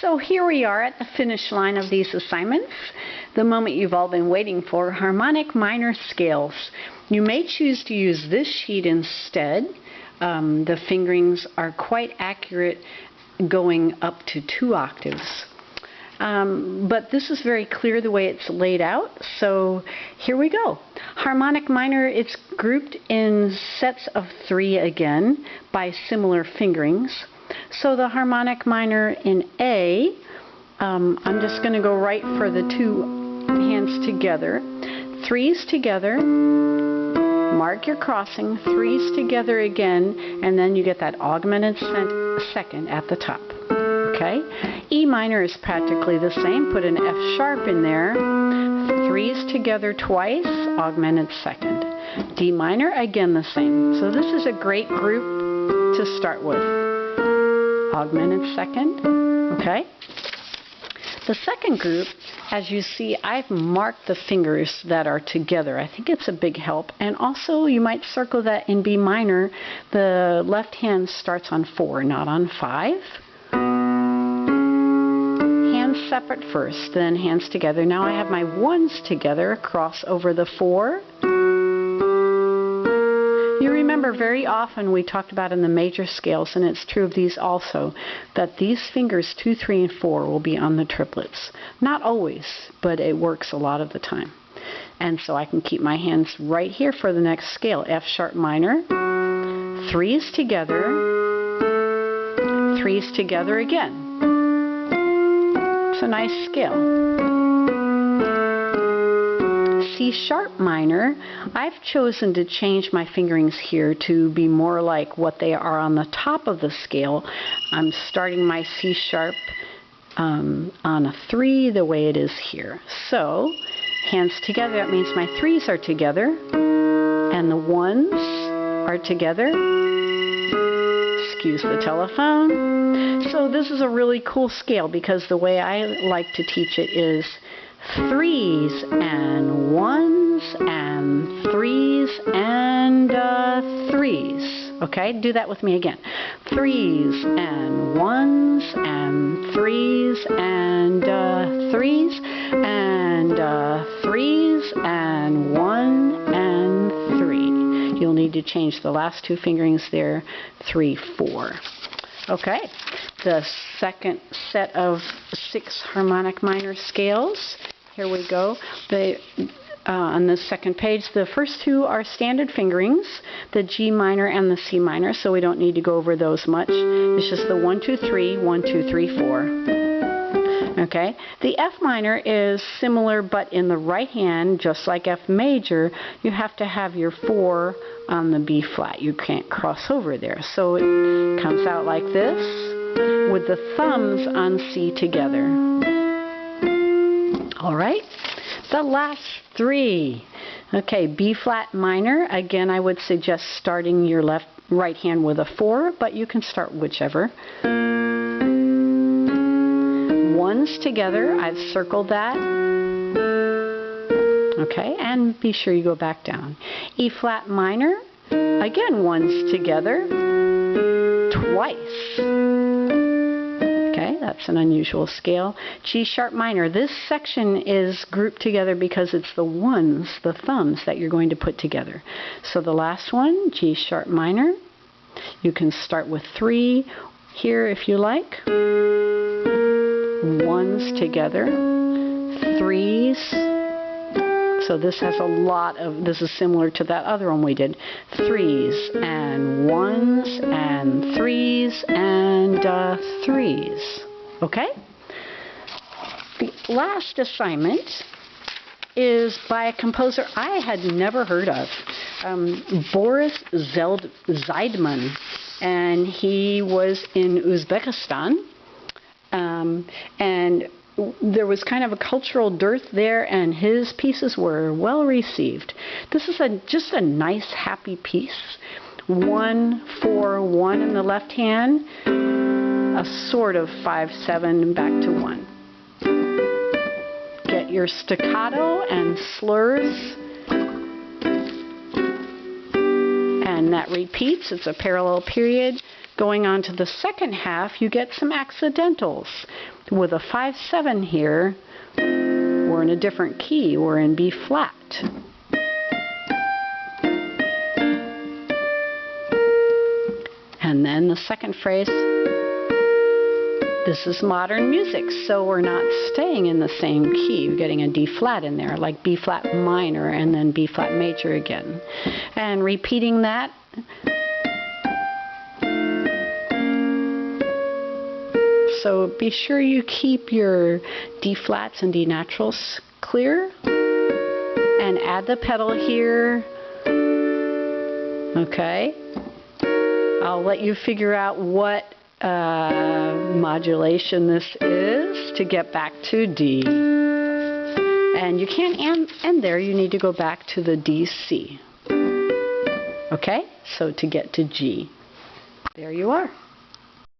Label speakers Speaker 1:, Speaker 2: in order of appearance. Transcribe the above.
Speaker 1: So here we are at the finish line of these assignments, the moment you've all been waiting for, harmonic minor scales. You may choose to use this sheet instead. The fingerings are quite accurate, going up to 2 octaves. But this is very clear the way it's laid out, so here we go. Harmonic minor, it's grouped in sets of 3 again by similar fingerings. So the harmonic minor in A, I'm just going to go right for the 2 hands together. 3s together, mark your crossing, 3s together again, and then you get that augmented second at the top. Okay? E minor is practically the same. Put an F sharp in there. 3s together twice, augmented second. D minor, again the same. So this is a great group to start with. Augmented second. Okay? The second group, as you see, I've marked the fingers that are together. I think it's a big help. And also, you might circle that in B minor, the left hand starts on 4, not on 5. Hands separate first, then hands together. Now I have my 1s together, cross over the 4. You remember very often we talked about in the major scales, and it's true of these also, that these fingers 2, 3, and 4 will be on the triplets. Not always, but it works a lot of the time. And so I can keep my hands right here for the next scale. F sharp minor, 3s together, 3s together again. It's a nice scale. C sharp minor, I've chosen to change my fingerings here to be more like what they are on the top of the scale. I'm starting my C sharp on a 3 the way it is here. So, hands together, that means my 3s are together, and the 1s are together. Excuse the telephone. So this is a really cool scale because the way I like to teach it is 3s and 1s and 3s and 3s. Okay, do that with me again. 3s and 1s and 3s and 3s and 3s and 1 and 3. You'll need to change the last 2 fingerings there, 3, 4. Okay, the second set of 6 harmonic minor scales. Here we go. On the second page, the first 2 are standard fingerings, the G minor and the C minor, so we don't need to go over those much. It's just the 1, 2, 3, 1, 2, 3, 4. Okay, the F minor is similar, but in the right hand, just like F major, you have to have your 4 on the B flat. You can't cross over there. So it comes out like this, with the thumbs on C together. All right, the last 3. Okay, B flat minor. Again, I would suggest starting your right hand with a 4, but you can start whichever. 1s together. I've circled that. Okay, and be sure you go back down. E flat minor. Again, 1s together. Twice. Okay, that's an unusual scale. G sharp minor. This section is grouped together because it's the 1s, the thumbs, that you're going to put together. So the last one, G sharp minor. You can start with 3 here if you like. 1s together. 3s. So this has a lot of, this is similar to that other one we did. 3s and 1s and 3s and 3s. Okay? The last assignment is by a composer I had never heard of, Boris Zeidman, and he was in Uzbekistan, and there was kind of a cultural dearth there, and his pieces were well received. This is just a nice, happy piece. 1, 4, 1 in the left hand, a sort of 5, 7, back to 1. Get your staccato and slurs, and that repeats. It's a parallel period. Going on to the second half, you get some accidentals. With a 5-7 here, we're in a different key. We're in B flat. And then the second phrase, this is modern music, so we're not staying in the same key. We're getting a D flat in there, like B flat minor and then B flat major again. And repeating that. So be sure you keep your D flats and D naturals clear. And add the pedal here. Okay. I'll let you figure out what modulation this is to get back to D. And you can't end there. You need to go back to the D, C. Okay? So to get to G. There you are.